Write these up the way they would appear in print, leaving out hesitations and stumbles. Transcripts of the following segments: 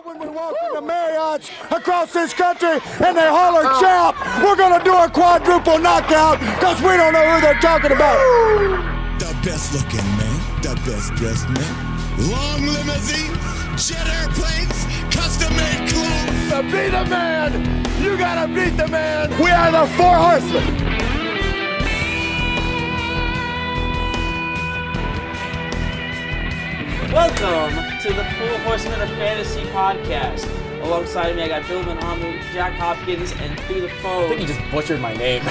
When we walk into Marriott's across this country and they holler champ, we're gonna do a quadruple knockout because we don't know who they're talking about. The best looking man, the best dressed man, long limousine, jet airplanes, custom made clothes. To be the man, you gotta beat the man. We are the Four Horsemen. Welcome to the Four Horsemen of Fantasy podcast. Alongside me, I got Bill Benhamu, Jack Hopkins, and through the phone. I think you just butchered my name.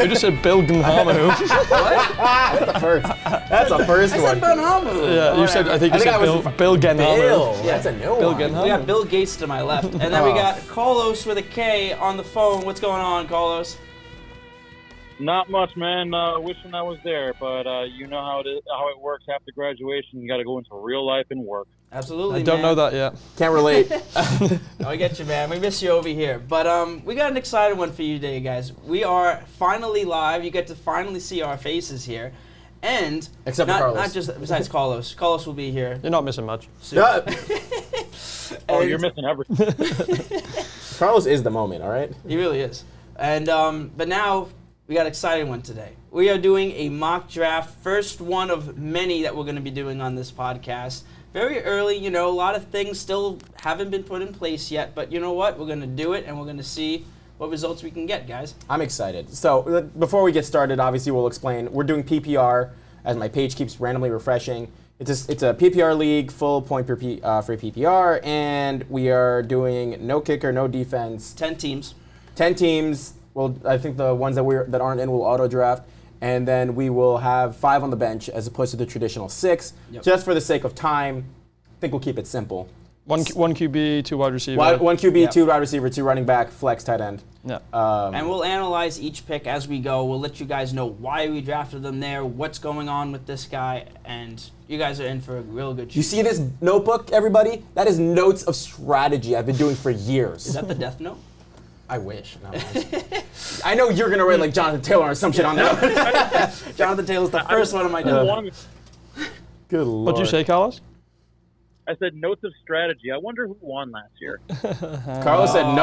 You just said Bill Benhamu. What? That's a first. That's a first I one. said Benhamu. Yeah, you said. I think you said Bill Genhamu. Bill. Yeah. That's a new Bill one. Genhamu. We got Bill Gates to my left, and then we got Carlos with a K on the phone. What's going on, Carlos? Not much, man. Wishing I was there, but you know how it works after graduation. You got to go into real life and work. Absolutely, I don't know that yet. Can't relate. I get you, man. We miss you over here. But we got an exciting one for you today, guys. We are finally live. You get to finally see our faces here. And Except for Carlos. not just besides Carlos. Carlos will be here You're not missing much. soon. Oh, you're missing everything. Carlos is the moment, all right? He really is. And but now we got an exciting one today. We are doing a mock draft, first one of many that we're going to be doing on this podcast. Very early, you know, a lot of things still haven't been put in place yet, but you know what? We're going to do it, and we're going to see what results we can get, guys. I'm excited. So before we get started, obviously we'll explain. We're doing PPR, as my page keeps randomly refreshing. It's a PPR league, full point for PPR, and we are doing no kicker, no defense. 10 teams. 10 teams. Well, I think the ones that aren't in will auto draft, and then we will have 5 on the bench as opposed to the traditional 6. Yep. Just for the sake of time, I think we'll keep it simple. One QB, 2 wide receiver. One QB, Yep. 2 wide receiver, 2 running back, flex, tight end. Yeah. And we'll analyze each pick as we go. We'll let you guys know why we drafted them there, what's going on with this guy, and you guys are in for a real good treat. You see this notebook, everybody? That is notes of strategy I've been doing for years. Is that the Death Note? I wish. No, I know you're gonna write like Jonathan Taylor or some shit on that. Jonathan Taylor's the first one of my Death Note. Good lord. What'd you say, Carlos? I said notes of strategy. I wonder who won last year. Carlos said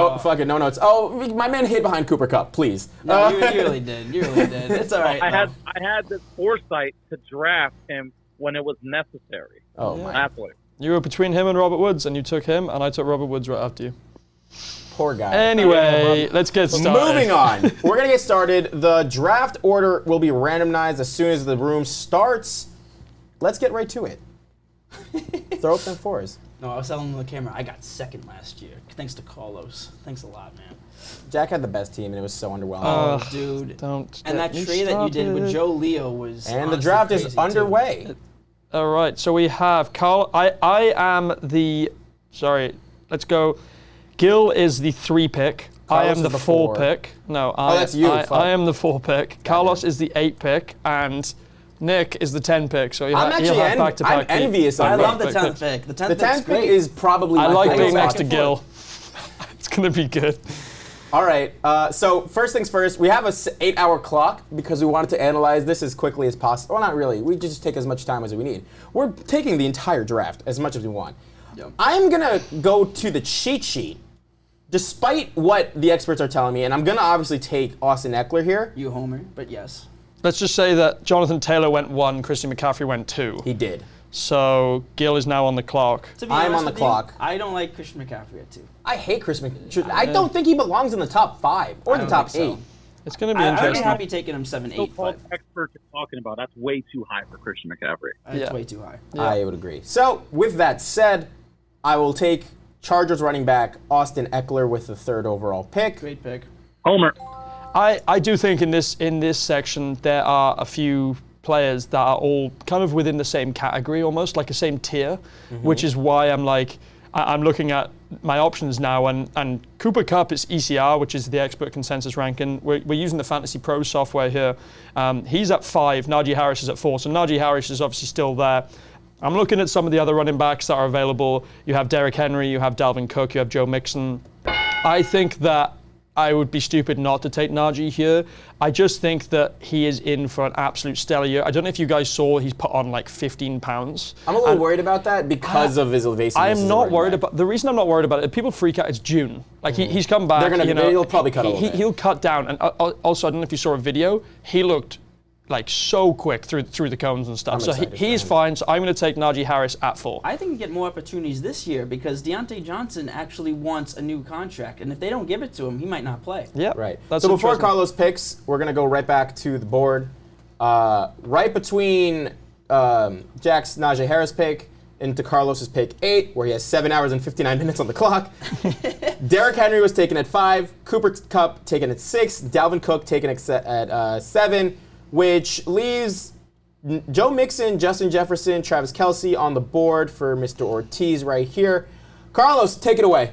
no notes. Oh, my man hid behind Cooper Cup, please. No, you really did. You really did. It's all right. I had the foresight to draft him when it was necessary. Oh my. That's what. You were between him and Robert Woods, and you took him, and I took Robert Woods right after you. Poor guy. Anyway, let's get started. Moving on. We're going to get started. The draft order will be randomized as soon as the room starts. Let's get right to it. Throw up them 4s. No, I was telling the camera, I got second last year. Thanks to Carlos. Thanks a lot, man. Jack had the best team, and it was so underwhelming. Oh, dude. Don't And that get me trade that you did with started. Joe Leo was And the honestly draft is crazy, too. underway. All right, so we have Carl. I am the. Sorry, let's go. Gil is the 3 pick. Carlos I am is the the 4 4. pick. No, that's you, fuck. I am the 4 pick. Carlos is the 8 pick, and Nick is the 10 pick. So I'm he'll actually have back-to-back. I'm envious I of love Nick. the 10th pick. The 10th The 10th pick's pick great. is probably I my like favorite being next to spot. Gil. It's gonna be good. All right, so first things first, we have a 8-hour clock because we wanted to analyze this as quickly as possible. Well, not really. We just take as much time as we need. We're taking the entire draft as much as we want. Yep. I'm going to go to the cheat sheet, despite what the experts are telling me, and I'm going to obviously take Austin Eckler here. You homer, but yes. Let's just say that Jonathan Taylor went 1, Christian McCaffrey went 2. He did. So Gil is now on the clock. To be I'm honest on the with you, clock. I don't like Christian McCaffrey at 2. I hate Chris McCaffrey. I don't think he belongs in the top 5 or I the don't top think 8. so. It's gonna be I'd be interesting. happy taking him 7, 8, So-called 5. experts are talking about that's way too high for Christian McCaffrey. It's Yeah. way too high. I would agree. So, with that said, I will take Chargers running back Austin Eckler with the 3rd overall pick. Great pick. Homer. I do think in this section there are a few players that are all kind of within the same category, almost like the same tier, which is why I'm looking at my options now, and Cooper Kupp is ECR, which is the expert consensus ranking. We're using the Fantasy Pro software here. He's at 5, Najee Harris is at 4, so Najee Harris is obviously still there. I'm looking at some of the other running backs that are available. You have Derrick Henry, you have Dalvin Cook, you have Joe Mixon. I think that I would be stupid not to take Najee here. I just think that he is in for an absolute stellar year. I don't know if you guys saw he's put on like 15 pounds. I'm a little worried about that because of his evasiveness. I am not worried about. The reason I'm not worried about it, people freak out. It's June. Like he's come back. He'll probably cut a little bit. He'll cut down. And also, I don't know if you saw a video. He looked like so quick through the cones and stuff. So he's fine. So I'm going to take Najee Harris at 4. I think you get more opportunities this year because Deontay Johnson actually wants a new contract, and if they don't give it to him, he might not play. Yeah, right. That's so before Carlos picks, we're going to go right back to the board. Right between Jack's Najee Harris pick into Carlos's pick 8, where he has 7 hours and 59 minutes on the clock. Derrick Henry was taken at 5, Cooper Kupp taken at 6, Dalvin Cook taken at 7, which leaves Joe Mixon, Justin Jefferson, Travis Kelce on the board for Mr. Ortiz right here. Carlos, take it away.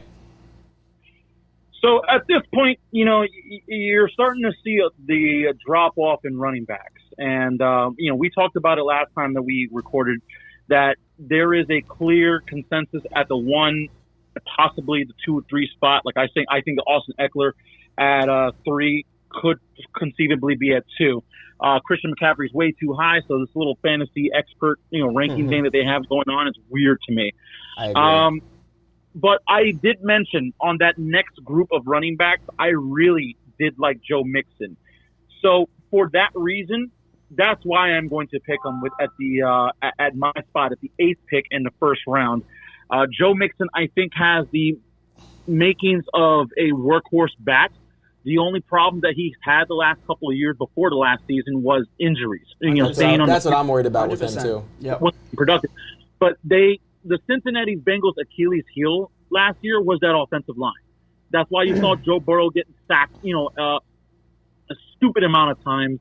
So at this point, you're starting to see the drop off in running backs. And, we talked about it last time that we recorded that there is a clear consensus at the 1, possibly the 2 or 3 spot. Like I think Austin Eckler at 3 could conceivably be at 2. Christian McCaffrey's way too high, so this little fantasy expert, ranking thing that they have going on is weird to me. I agree. But I did mention on that next group of running backs, I really did like Joe Mixon. So for that reason, that's why I'm going to pick him at my spot at the 8th pick in the first round. Joe Mixon, I think, has the makings of a workhorse back. The only problem that he's had the last couple of years before the last season was injuries. That's what I'm worried about 100%. With him too. Yeah, productive. But the Cincinnati Bengals' Achilles heel last year was that offensive line. That's why you saw Joe Burrow getting sacked, a stupid amount of times.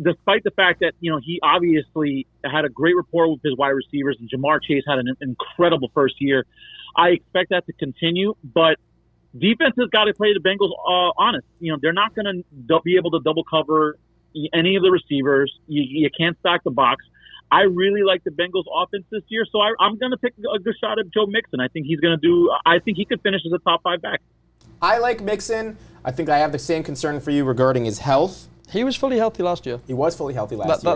Despite the fact that he obviously had a great rapport with his wide receivers, and Jamar Chase had an incredible first year. I expect that to continue, but defense has got to play the Bengals honest. They're not going to be able to double cover any of the receivers. You can't stack the box. I really like the Bengals offense this year, so I'm going to take a good shot at Joe Mixon. I think he's going to do – I think he could finish as a top 5 back. I like Mixon. I think I have the same concern for you regarding his health. He was fully healthy last year. He was fully healthy last year.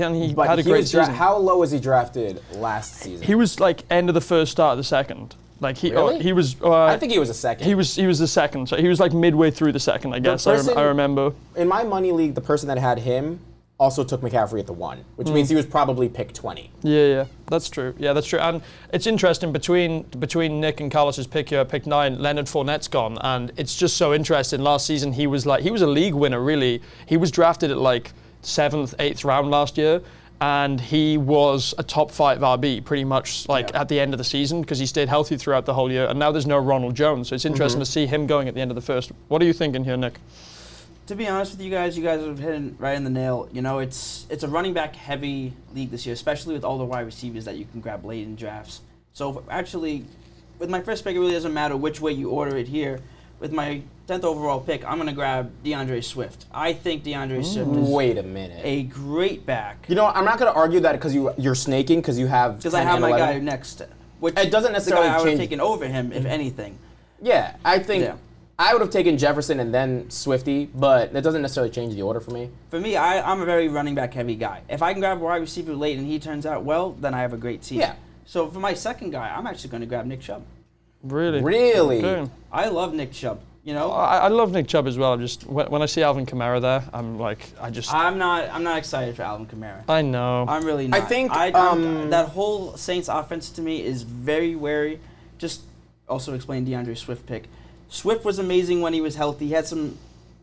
And he had a great season. How low was he drafted last season? He was like end of the first, start of the second. Like he was. I think he was a second. He was the second. So he was like midway through the second, I guess. I remember. In my money league, the person that had him also took McCaffrey at the 1, which means he was probably pick 20. Yeah, that's true. Yeah, that's true. And it's interesting between Nick and Carlos's pick here, pick 9, Leonard Fournette's gone, and it's just so interesting. Last season he was a league winner, really. He was drafted at like 7th, 8th round last year. And he was a top 5 RB pretty much at the end of the season because he stayed healthy throughout the whole year. And now there's no Ronald Jones, so it's interesting to see him going at the end of the first. What are you thinking here, Nick? To be honest with you guys have hit right in the nail. It's a running back heavy league this year, especially with all the wide receivers that you can grab late in drafts. So actually, with my first pick, it really doesn't matter which way you order it here. With my 10th overall pick, I'm going to grab DeAndre Swift. I think DeAndre Swift is a great back. I'm not going to argue that because you're snaking because you have because I have my guy next. Which it doesn't necessarily I would have change. taken over him, if anything. Yeah, I think I would have taken Jefferson and then Swifty, but that doesn't necessarily change the order for me. For me, I'm a very running back heavy guy. If I can grab a wide receiver late and he turns out well, then I have a great team. Yeah. So for my second guy, I'm actually going to grab Nick Chubb. Really? Okay. I love Nick Chubb. I love Nick Chubb as well. Just when I see Alvin Kamara there, I'm not excited for Alvin Kamara. I know. I'm really not. I think that whole Saints offense to me is very wary. Just also explain DeAndre Swift pick. Swift was amazing when he was healthy. He had some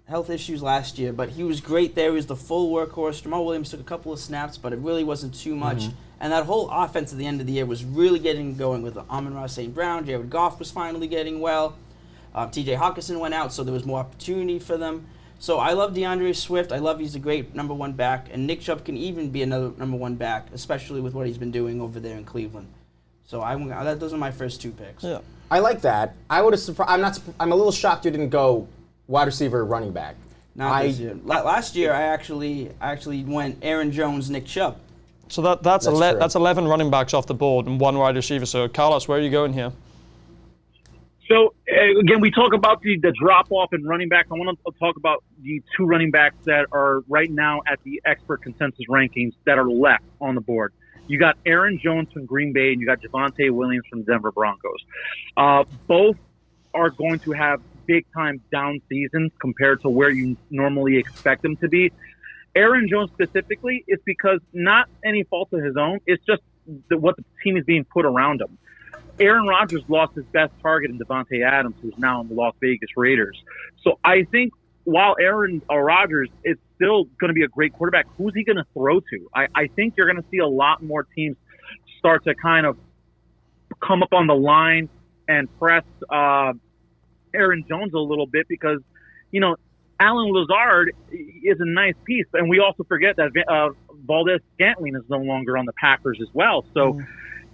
health issues last year, but he was great there. He was the full workhorse. Jamal Williams took a couple of snaps, but it really wasn't too much. And that whole offense at the end of the year was really getting going with Amon-Ra St. Brown. Jared Goff was finally getting well. T.J. Hawkinson went out, so there was more opportunity for them. So I love DeAndre Swift. I love he's a great number 1 back, and Nick Chubb can even be another number 1 back, especially with what he's been doing over there in Cleveland. So those are my first 2 picks. Yeah. I like that. I would have. I'm a little shocked you didn't go wide receiver, running back. Not this year. Last year, I actually went Aaron Jones, Nick Chubb. So that's 11 running backs off the board and 1 wide receiver. So Carlos, where are you going here? So again, we talk about the drop off in running back. I want to talk about the 2 running backs that are right now at the expert consensus rankings that are left on the board. You got Aaron Jones from Green Bay, and you got Javonte Williams from Denver Broncos. Both are going to have big time down seasons compared to where you normally expect them to be. Aaron Jones specifically is because not any fault of his own. It's just what the team is being put around him. Aaron Rodgers lost his best target in Devontae Adams, who's now in the Las Vegas Raiders. So I think while Aaron Rodgers is still going to be a great quarterback, who's he going to throw to? I think you're going to see a lot more teams start to kind of come up on the line and press Aaron Jones a little bit because, Alan Lazard is a nice piece. And we also forget that Valdez-Scantling is no longer on the Packers as well. So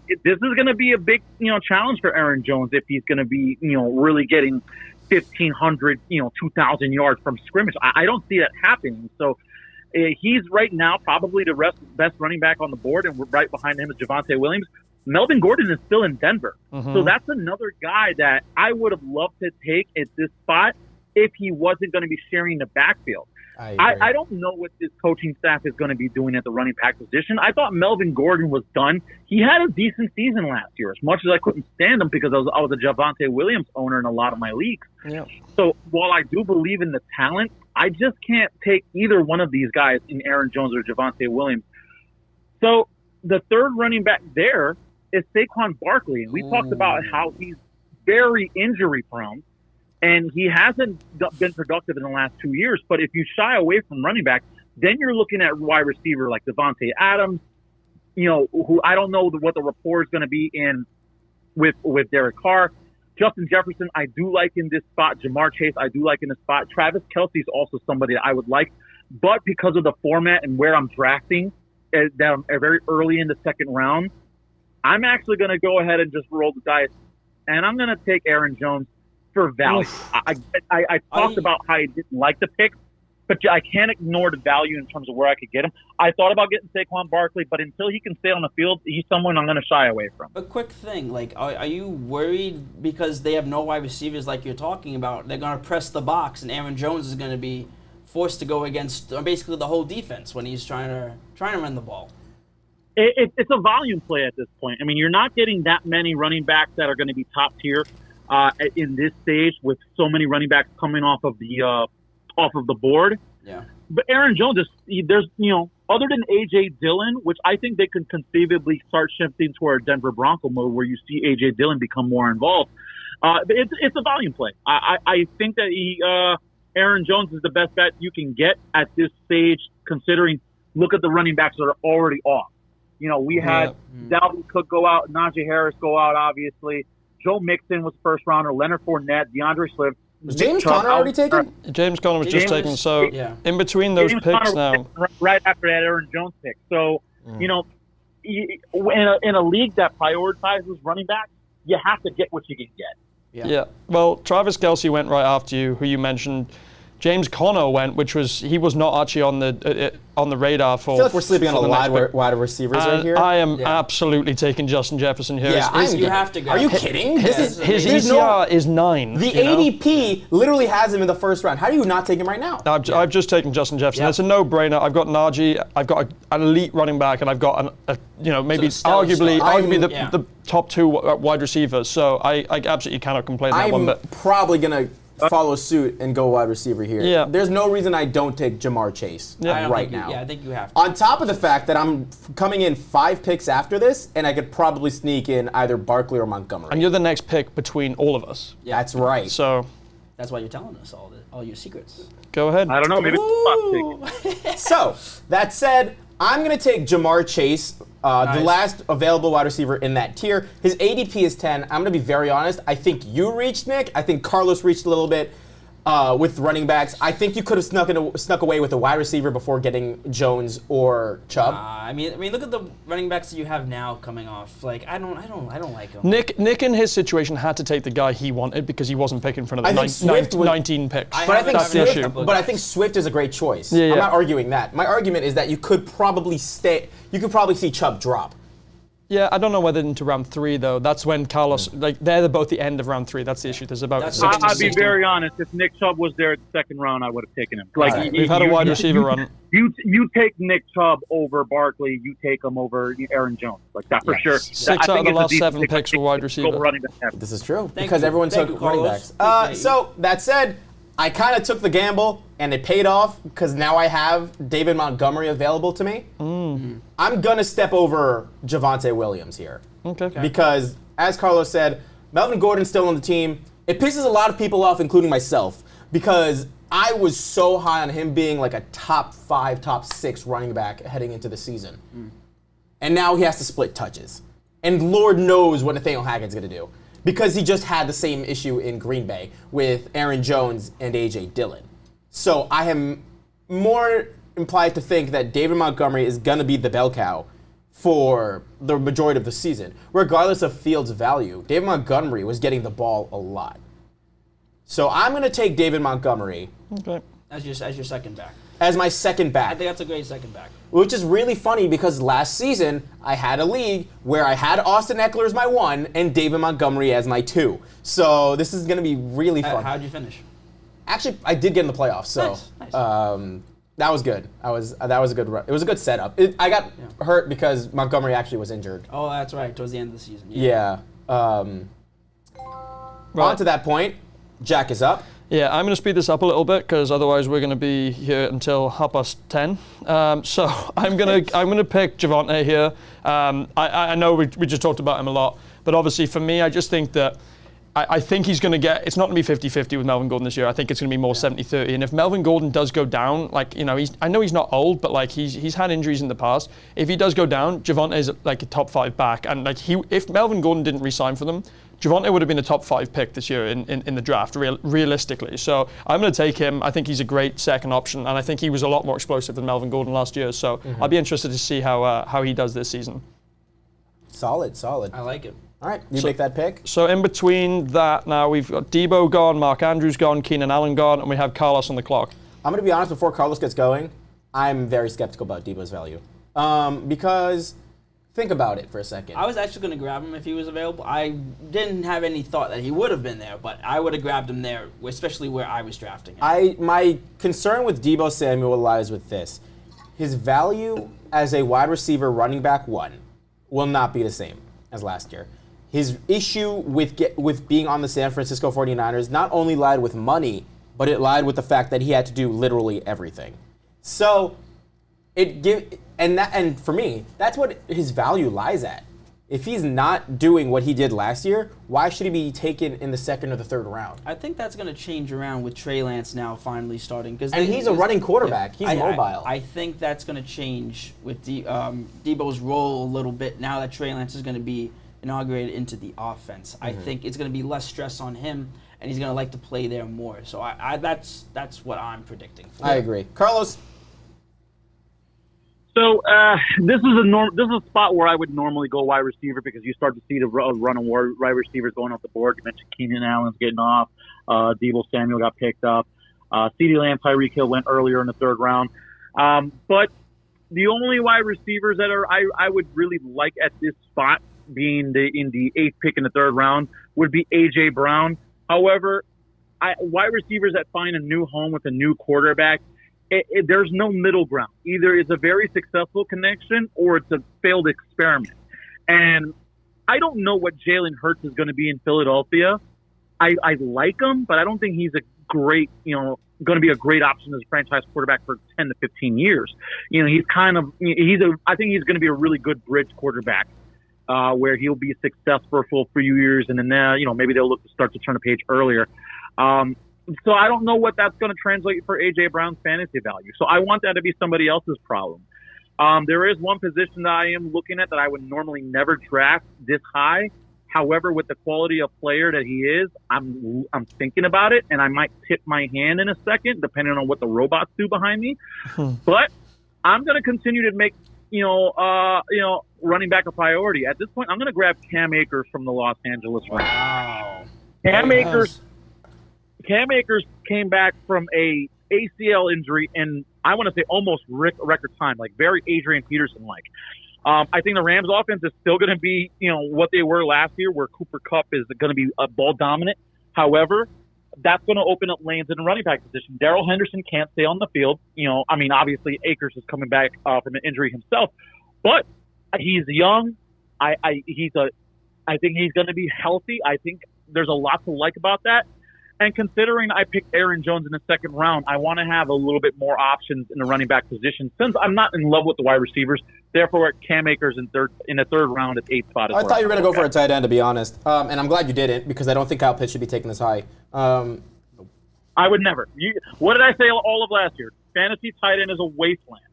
this is going to be a big, challenge for Aaron Jones if he's going to be, really getting 1,500, 2,000 yards from scrimmage. I don't see that happening. So he's right now probably the best running back on the board, and right behind him is Javonte Williams. Melvin Gordon is still in Denver. So that's another guy that I would have loved to take at this spot if he wasn't going to be sharing the backfield. I don't know what this coaching staff is going to be doing at the running back position. I thought Melvin Gordon was done. He had a decent season last year, as much as I couldn't stand him because I was a Javonte Williams owner in a lot of my leagues. Yeah. So while I do believe in the talent, I just can't take either one of these guys in Aaron Jones or Javonte Williams. So the third running back there is Saquon Barkley. And we talked about how he's very injury prone. And he hasn't been productive in the last 2 years. But if you shy away from running back, then you're looking at wide receiver like Devontae Adams, who I don't know what the rapport is going to be in with Derek Carr. Justin Jefferson, I do like in this spot. Jamar Chase, I do like in this spot. Travis Kelce is also somebody that I would like. But because of the format and where I'm drafting, that I'm very early in the second round, I'm actually going to go ahead and just roll the dice. And I'm going to take Aaron Jones for value. I talked about how I didn't like the pick, but I can't ignore the value in terms of where I could get him. I thought about getting Saquon Barkley, but until he can stay on the field, he's someone I'm going to shy away from. A quick thing, are you worried because they have no wide receivers like you're talking about? They're going to press the box, and Aaron Jones is going to be forced to go against basically the whole defense when he's trying to run the ball. It's a volume play at this point. I mean, you're not getting that many running backs that are going to be top tier in this stage with so many running backs coming off of the board. Yeah. But Aaron Jones there's other than AJ Dillon, which I think they could conceivably start shifting toward Denver Bronco mode, where you see AJ Dillon become more involved. It's a volume play. I think that Aaron Jones is the best bet you can get at this stage, considering look at the running backs that are already off. We had Dalvin Cook go out, Najee Harris go out, obviously. Joe Mixon was first rounder, Leonard Fournette, DeAndre Swift. Was James Conner already taken? James Conner was just taken. So in between those picks now, right after that Aaron Jones pick. So in a league that prioritizes running backs, you have to get what you can get. Yeah. Well, Travis Kelce went right after you, who you mentioned. James Conner went, he was not actually on the radar for. I feel like we're sleeping on a lot of wide receivers right here. I am absolutely taking Justin Jefferson here. Yeah, you have to go. Are you kidding? His ECR is 9. The ADP literally has him in the first round. How do you not take him right now? I've just taken Justin Jefferson. It's a no-brainer. I've got Najee. I've got an elite running back, and I've got arguably the top 2 wide receivers. So I absolutely cannot complain that one bit. I'm probably gonna follow suit and go wide receiver here. Yeah. There's no reason I don't take Jamar Chase right now. I think you have to. On top of the fact that I'm coming in 5 picks after this, and I could probably sneak in either Barkley or Montgomery. And you're the next pick between all of us. Yeah. That's right. So that's why you're telling us all your secrets. Go ahead. I don't know. Maybe it's So, that said, I'm going to take Jamar Chase, the last available wide receiver in that tier. His ADP is 10. I'm going to be very honest. I think you reached, Nick. I think Carlos reached a little bit with running backs. I think you could have snuck away with a wide receiver before getting Jones or Chubb. I mean, look at the running backs that you have now coming off. Like, I don't like them. Nick in his situation had to take the guy he wanted because he wasn't picking from the 19 picks. But I think Swift is a great choice. I'm not arguing that. My argument is that you could probably see Chubb drop. Yeah, I don't know whether into round 3 though. That's when Carlos, like they're both the end of round 3. That's the issue. There's about That's- 6 to I'd be 16. very honest. If Nick Chubb was there at the second round, I would have taken him. Like Right. We've had a wide receiver run. You take Nick Chubb over Barkley. You take him over Aaron Jones. Like that for sure. 6 I out of think the it's a last decent 7 pick. picks for wide receiver. Go running back. This is true Thank because you. everyone Thank took you, running Carlos. backs. Appreciate you. So that said, I kind of took the gamble and it paid off because now I have David Montgomery available to me. I'm gonna step over Javonte Williams here. Okay. Because, as Carlos said, Melvin Gordon's still on the team. It pisses a lot of people off, including myself, because I was so high on him being like a top 5, top 6 running back heading into the season. And now he has to split touches. And Lord knows what Nathaniel Hackett's going to do, because he just had the same issue in Green Bay with Aaron Jones and A.J. Dillon. So I am more implied to think that David Montgomery is going to be the bell cow for the majority of the season. Regardless of Fields' value, David Montgomery was getting the ball a lot. So I'm going to take David Montgomery Okay. As your second back. as my second I back, think that's a great second back. which is really funny because last season I had a league where I had Austin Eckler as my 1 and David Montgomery as my 2. So this is going to be really fun. How'd you finish? Actually, I did get in the playoffs, so Nice. that was good. That was a good run. It was a good setup. I got hurt because Montgomery actually was injured. Oh, that's right. Towards the end of the season. Yeah. On to that point, Jack is up. Yeah, I'm going to speed this up a little bit because otherwise we're going to be here until 10:30. So I'm going to pick Javonte here. I know we just talked about him a lot, but obviously for me, I just think that I think he's going to get. It's not going to be 50-50 with Melvin Gordon this year. I think it's going to be more 70-30. And if Melvin Gordon does go down, like I know he's not old, but like he's had injuries in the past. If he does go down, Javonte is like a top 5 back, and like if Melvin Gordon didn't re-sign for them, Javonte would have been a top 5 pick this year in the draft, realistically. So I'm going to take him. I think he's a great second option, and I think he was a lot more explosive than Melvin Gordon last year. So I'll be interested to see how he does this season. Solid. I like it. All right, you make that pick. So in between that now, we've got Debo gone, Mark Andrews gone, Keenan Allen gone, and we have Carlos on the clock. I'm going to be honest, before Carlos gets going, I'm very skeptical about Debo's value. Because think about it for a second. I was actually going to grab him if he was available. I didn't have any thought that he would have been there, but I would have grabbed him there, especially where I was drafting him. My concern with Debo Samuel lies with this. His value as a wide receiver running back 1 will not be the same as last year. His issue with being on the San Francisco 49ers not only lied with money, but it lied with the fact that he had to do literally everything. So and for me, that's what his value lies at. If he's not doing what he did last year, why should he be taken in the 2nd or the 3rd round? I think that's going to change around with Trey Lance now finally starting. And he's a running quarterback. He's mobile. I think that's going to change with Debo's role a little bit now that Trey Lance is going to be inaugurated into the offense. I think it's going to be less stress on him, and he's going to like to play there more. So that's what I'm predicting. I agree. Carlos? So this is a spot where I would normally go wide receiver because you start to see the run of wide receivers going off the board. You mentioned Keenan Allen's getting off. Debo Samuel got picked up. CeeDee Lamb, Tyreek Hill went earlier in the 3rd round. But the only wide receivers that I would really like at this spot, being in the 8th pick in the 3rd round, would be A.J. Brown. However, wide receivers that find a new home with a new quarterback, there's no middle ground. Either it's a very successful connection or it's a failed experiment. And I don't know what Jalen Hurts is going to be in Philadelphia. I like him, but I don't think he's a great, going to be a great option as a franchise quarterback for 10 to 15 years. He's I think he's going to be a really good bridge quarterback where he'll be successful for a few years, and then maybe they'll look to start to turn a page earlier. So I don't know what that's going to translate for A.J. Brown's fantasy value. So I want that to be somebody else's problem. There is one position that I am looking at that I would normally never draft this high. However, with the quality of player that he is, I'm thinking about it, and I might tip my hand in a second, depending on what the robots do behind me. But I'm going to continue to make running back a priority. At this point, I'm going to grab Cam Akers from the Los Angeles Rams. Wow. Cam Akers came back from a ACL injury, and I want to say almost record time, like very Adrian Peterson-like. I think the Rams offense is still going to be, what they were last year, where Cooper Kupp is going to be ball dominant. However, that's going to open up lanes in the running back position. Darrell Henderson can't stay on the field. Obviously Akers is coming back from an injury himself, but he's young. I think he's going to be healthy. I think there's a lot to like about that. And considering I picked Aaron Jones in the second round, I want to have a little bit more options in the running back position since I'm not in love with the wide receivers. Therefore, Cam Akers in the third round at 8th spot. I thought you were going to go for a tight end, to be honest. And I'm glad you didn't because I don't think Kyle Pitts should be taken this high. I would never. What did I say all of last year? Fantasy tight end is a wasteland.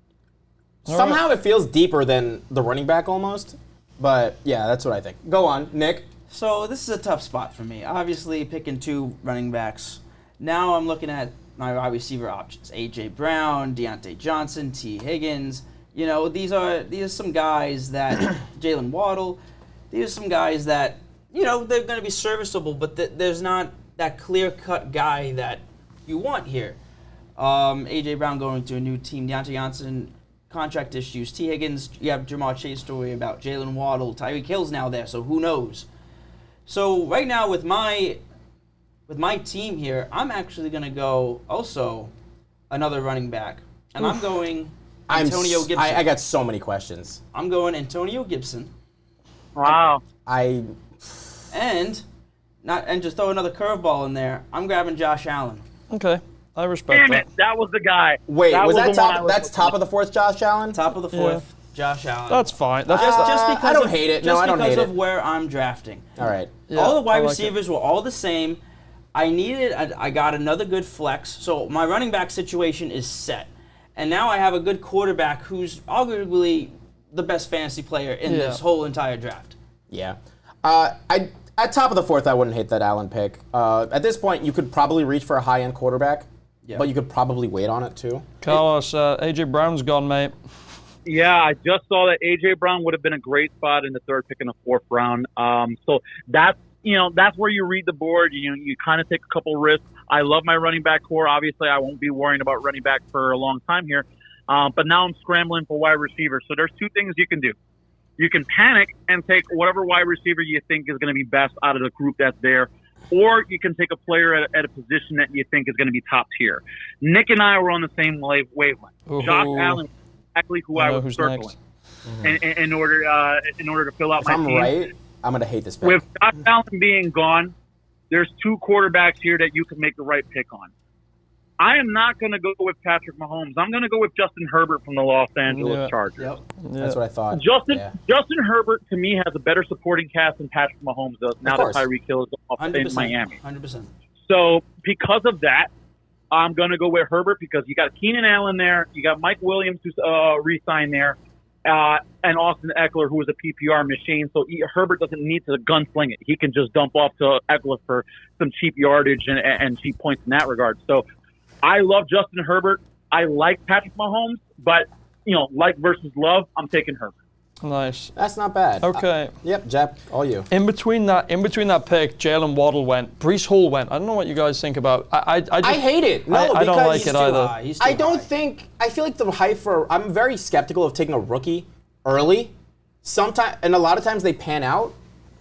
Somehow it feels deeper than the running back almost. But, yeah, that's what I think. Go on, Nick. So this is a tough spot for me. Obviously, picking 2 running backs. Now I'm looking at my wide receiver options: A.J. Brown, Deontay Johnson, T. Higgins. These are some guys that Jalen Waddle. These are some guys that they're going to be serviceable, but there's not that clear-cut guy that you want here. A.J. Brown going to a new team. Deontay Johnson, contract issues. T. Higgins, you have Jamar Chase story about Jalen Waddle. Tyreek Hill's now there, so who knows? So right now with my team here, I'm actually going to go also another running back. And I'm going Antonio Gibson. I got so many questions. I'm going Antonio Gibson. Wow. And just throw another curveball in there. I'm grabbing Josh Allen. Okay. I respect Damn that. it, that was the guy. Wait, was that the one top? That's top of the 4th, Josh Allen? Top of the 4th, Josh Allen. That's fine. That's just because I don't hate it. No, I don't hate it. Just because of where I'm drafting. All right. Yeah, All the wide I like receivers were all the same. I got another good flex, so my running back situation is set. And now I have a good quarterback who's arguably the best fantasy player in this whole entire draft. Yeah. At top of the 4th, I wouldn't hate that Allen pick. At this point, you could probably reach for a high-end quarterback, but you could probably wait on it too. Carlos, A.J. Brown's gone, mate. Yeah, I just saw that A.J. Brown would have been a great spot in the 3rd pick in the 4th round. So that's where you read the board. You kind of take a couple risks. I love my running back core. Obviously, I won't be worrying about running back for a long time here. But now I'm scrambling for wide receivers. So there's 2 things you can do. You can panic and take whatever wide receiver you think is going to be best out of the group that's there, or you can take a player at a position that you think is going to be top tier. Nick and I were on the same wavelength. Ooh. Josh Allen, exactly who I was circling in order to fill out If my I'm team. right, I'm going to hate this pick. With Josh Allen being gone, there's 2 quarterbacks here that you can make the right pick on. I am not going to go with Patrick Mahomes. I'm going to go with Justin Herbert from the Los Angeles Chargers. Yep. That's what I thought. Justin Herbert, to me, has a better supporting cast than Patrick Mahomes does now that Tyreek Hill is off in Miami. 100%. So because of that, I'm going to go with Herbert because you got Keenan Allen there. You got Mike Williams who's re-signed there. And Austin Eckler, who is a PPR machine. So Herbert doesn't need to gunsling it. He can just dump off to Eckler for some cheap yardage and cheap points in that regard. So I love Justin Herbert. I like Patrick Mahomes, but, like versus love, I'm taking Herbert. Nice. That's not bad. Okay. Yep, Jep, all you. In between that pick, Jalen Waddle went. Breece Hall went. I don't know what you guys think about. I hate it. No, I don't like it either. I feel like the hype I'm very skeptical of taking a rookie early. And a lot of times they pan out.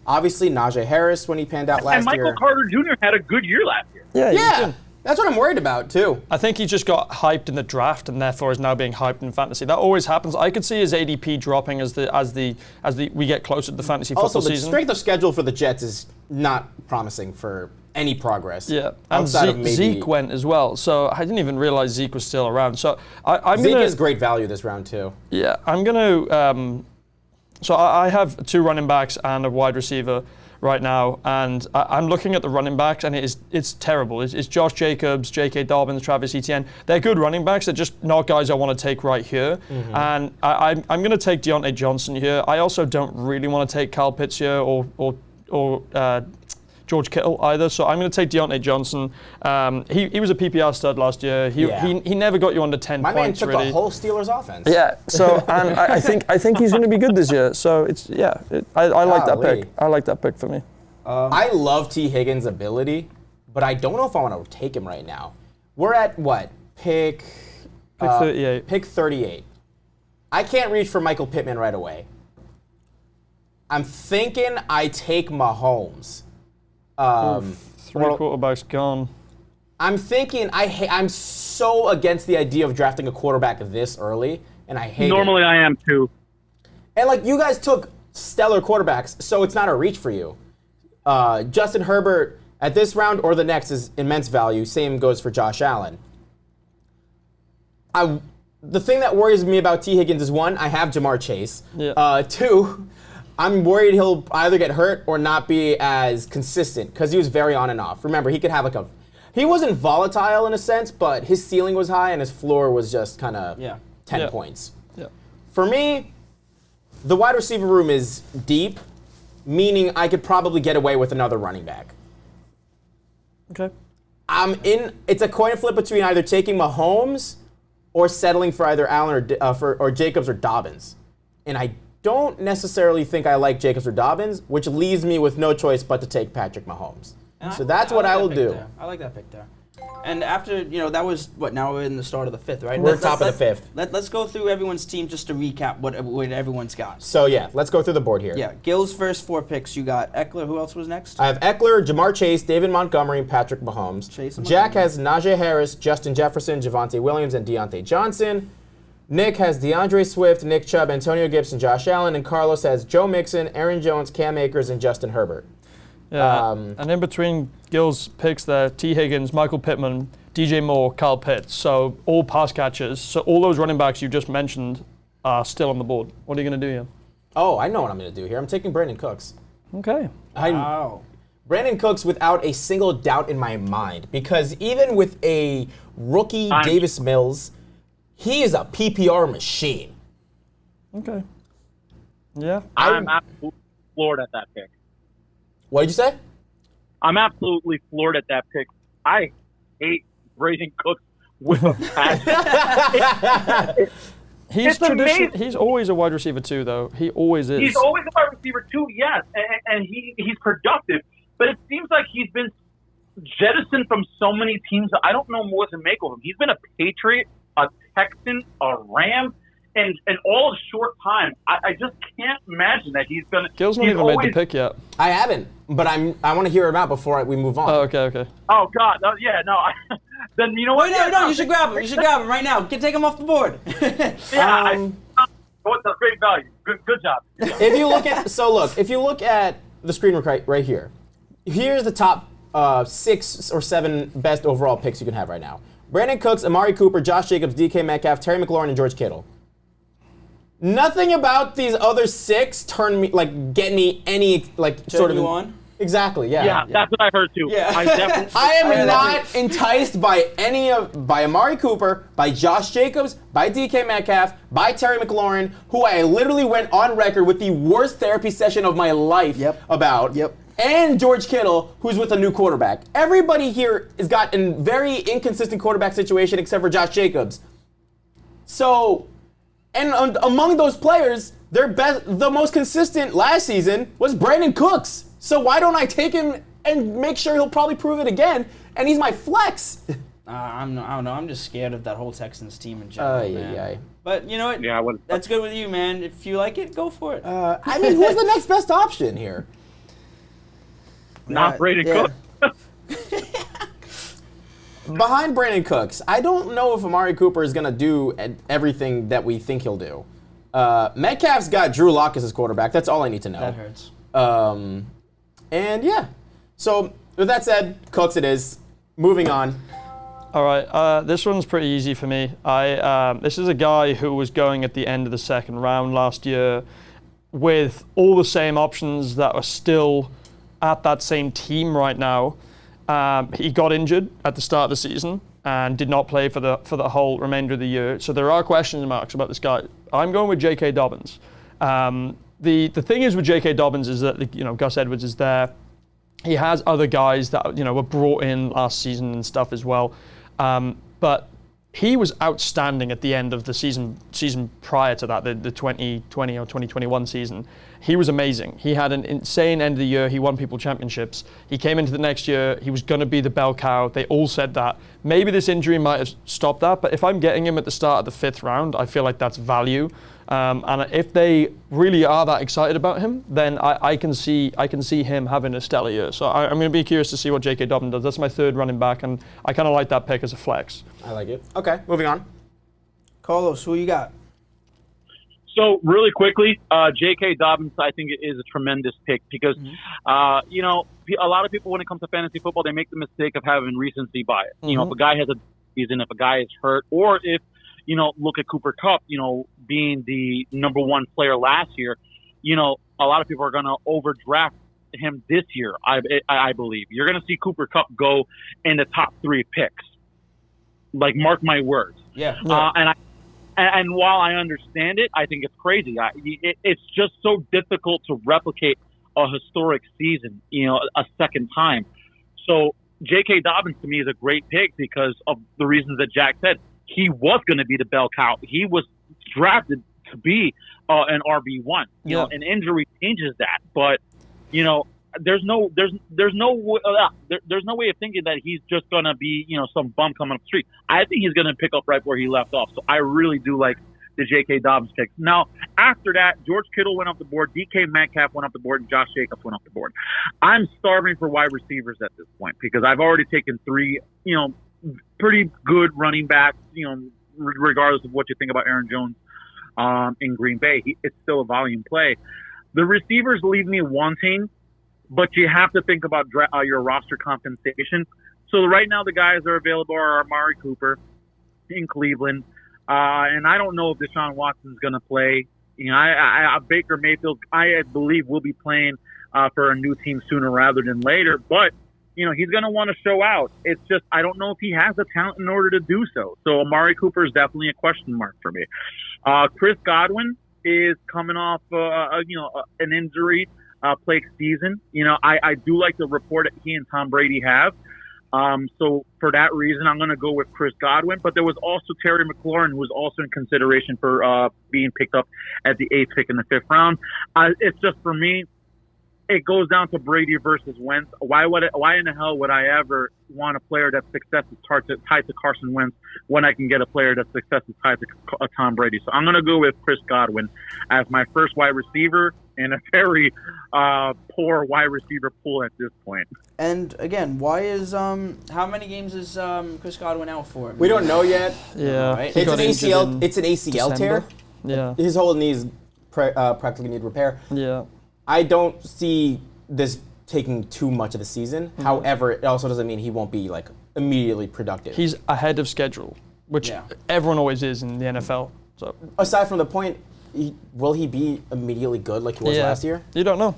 Obviously, Najee Harris when he panned out last year. And Michael Carter Jr. had a good year last year. Yeah. That's what I'm worried about too. I think he just got hyped in the draft and therefore is now being hyped in fantasy. That always happens. I could see his ADP dropping as we get closer to the fantasy football season. Also, the strength of schedule for the Jets is not promising for any progress. Yeah, and Zeke went as well. So I didn't even realize Zeke was still around. So Zeke is great value this round too. Yeah, I'm gonna. So I have 2 running backs and a wide receiver right now, and I'm looking at the running backs, and it's terrible. It's Josh Jacobs, J.K. Dobbins, Travis Etienne. They're good running backs. They're just not guys I want to take right here. Mm-hmm. And I'm going to take Deontay Johnson here. I also don't really want to take Kyle Pitts here or George Kittle either. So I'm going to take Deontay Johnson. He was a PPR stud last year. He never got you under 10 My points. My man took the whole Steelers offense. Yeah. So and I think he's going to be good this year. So I like that pick. I like that pick for me. I love T. Higgins' ability, but I don't know if I want to take him right now. We're at what? Pick 38. Pick 38. I can't reach for Michael Pittman right away. I'm thinking I take Mahomes. 3 quarterbacks gone. I'm thinking I'm so against the idea of drafting a quarterback this early, and I hate Normally it. I am too. And like you guys took stellar quarterbacks, so it's not a reach for you. Justin Herbert at this round or the next is immense value. Same goes for Josh Allen. The thing that worries me about T. Higgins is, one, I have Jamar Chase. Yeah. Two, I'm worried he'll either get hurt or not be as consistent because he was very on and off. Remember, he could have he wasn't volatile in a sense, but his ceiling was high and his floor was just kind of 10 points. Yeah. For me, the wide receiver room is deep, meaning I could probably get away with another running back. Okay. It's a coin flip between either taking Mahomes or settling for either Allen or Jacobs or Dobbins. And I don't necessarily think I like Jacobs or Dobbins, which leaves me with no choice but to take Patrick Mahomes. So that's what I will do. I like that pick there. And after, that was, now we're in the start of the fifth, right? We're top of the fifth. Let's go through everyone's team just to recap what everyone's got. So yeah, let's go through the board here. Yeah, Gil's first 4 picks. You got Eckler. Who else was next? I have Eckler, Jamar Chase, David Montgomery, and Patrick Mahomes. Chase and Jack Montgomery. has Najee Harris, Justin Jefferson, Javonte Williams, and Deontay Johnson. Nick has DeAndre Swift, Nick Chubb, Antonio Gibson, Josh Allen, and Carlos has Joe Mixon, Aaron Jones, Cam Akers, and Justin Herbert. Yeah, and in between Gil's picks there, T. Higgins, Michael Pittman, DJ Moore, Kyle Pitts. So all pass catchers. So all those running backs you just mentioned are still on the board. What are you going to do here? Oh, I know what I'm going to do here. I'm taking Brandon Cooks. Okay. Wow. Brandon Cooks without a single doubt in my mind, because even with a rookie Davis Mills, he is a PPR machine. Okay. Yeah. I'm absolutely floored at that pick. What did you say? I'm absolutely floored at that pick. I hate Brandon Cooks with a passion. He's He's always a wide receiver too, though. He always is. He's always a wide receiver too, yes, and he's productive. But it seems like he's been jettisoned from so many teams that I don't know what to make of him. He's been a Patriot, a Texan, a Ram, and all in short time. I just can't imagine that he's going to. Gil's not even made the pick yet. I haven't, but I want to hear him out before we move on. Oh, okay. Oh God, yeah, no. Then you know what? Wait, no, you should grab him. You should grab him right now. Take him off the board. Yeah, what's a great value? Good job. If you look at the screen right here, here's the top 6 or 7 best overall picks you can have right now. Brandon Cooks, Amari Cooper, Josh Jacobs, DK Metcalf, Terry McLaurin, and George Kittle. Nothing about these other 6 get me any sort of you on? Exactly. Yeah. Yeah, that's what I heard too. Yeah. I am not enticed by by Amari Cooper, by Josh Jacobs, by DK Metcalf, by Terry McLaurin, who I literally went on record with the worst therapy session of my life about. Yep. And George Kittle, who's with a new quarterback. Everybody here has got a very inconsistent quarterback situation except for Josh Jacobs. So, and among those players, the most consistent last season was Brandon Cooks. So why don't I take him and make sure he'll probably prove it again? And he's my flex. I don't know. I'm just scared of that whole Texans team in general, man. Yeah. But you know what? Yeah, that's good with you, man. If you like it, go for it. I mean, who's the next best option here? Not Brandon Cooks. Behind Brandon Cooks, I don't know if Amari Cooper is going to do everything that we think he'll do. Metcalf's got Drew Lock as his quarterback. That's all I need to know. That hurts. And yeah. So with that said, Cooks it is. Moving on. All right, this one's pretty easy for me. This is a guy who was going at the end of the second round last year with all the same options that are still at that same team right now. He got injured at the start of the season and did not play for the whole remainder of the year. So there are question marks about this guy. I'm going with J.K. Dobbins. The thing is with J.K. Dobbins is that Gus Edwards is there. He has other guys that were brought in last season and stuff as well. But he was outstanding at the end of the season prior to that, the 2020 or 2021 season. He was amazing. He had an insane end of the year. He won people championships. He came into the next year. He was going to be the bell cow. They all said that. Maybe this injury might have stopped that, but if I'm getting him at the start of the 5th round, I feel like that's value. And if they really are that excited about him, then I can see him having a stellar year. So I'm going to be curious to see what J.K. Dobbins does. That's my third running back, and I kind of like that pick as a flex. I like it. Okay, moving on. Carlos, who you got? So really quickly, J.K. Dobbins, I think is a tremendous pick because, you know, a lot of people when it comes to fantasy football, they make the mistake of having recency bias. You know, if a guy has a season, if a guy is hurt, or if, you know, look at Cooper Kupp, you know, being the number one player last year, you know, a lot of people are going to overdraft him this year, I believe. You're going to see Cooper Kupp go in the top 3 picks. Like, mark my words. Yeah. And while I understand it, I think it's crazy. It's just so difficult to replicate a historic season, you know, a second time. So J.K. Dobbins to me is a great pick because of the reasons that Jack said. He was going to be the bell cow. He was drafted to be an RB1. You know, an injury changes that, but you know, there's no way of thinking that he's just going to be, you know, some bum coming up the street. I think he's going to pick up right where he left off. So I really do like the J.K. Dobbins pick. Now, after that, George Kittle went off the board, DK Metcalf went off the board, and Josh Jacobs went off the board. I'm starving for wide receivers at this point because I've already taken 3, you know, pretty good running backs, you know, regardless of what you think about Aaron Jones in Green Bay. It's still a volume play. The receivers leave me wanting, but you have to think about your roster compensation. So right now the guys that are available are Amari Cooper in Cleveland. And I don't know if Deshaun Watson's going to play. You know, Baker Mayfield, I believe, will be playing for a new team sooner rather than later. But, you know, he's going to want to show out. It's just I don't know if he has the talent in order to do so. So Amari Cooper is definitely a question mark for me. Chris Godwin is coming off, you know, an injury plagued season. You know, I do like the rapport that he and Tom Brady have. So for that reason, I'm going to go with Chris Godwin. But there was also Terry McLaurin, who was also in consideration for being picked up at the 8th pick in the 5th round. It's just for me, it goes down to Brady versus Wentz. Why in the hell would I ever want a player that's success is tied to Carson Wentz when I can get a player that's success is tied to Tom Brady? So I'm going to go with Chris Godwin as my first wide receiver in a very poor wide receiver pool at this point. And again, why is how many games is Chris Godwin out for? We don't know yet. Yeah. Right? It's an ACL. It's an ACL tear. Yeah. His whole knees practically need repair. Yeah. I don't see this taking too much of the season. However, it also doesn't mean he won't be like immediately productive. He's ahead of schedule, which everyone always is in the NFL. So aside from the point, will he be immediately good like he was last year? You don't know.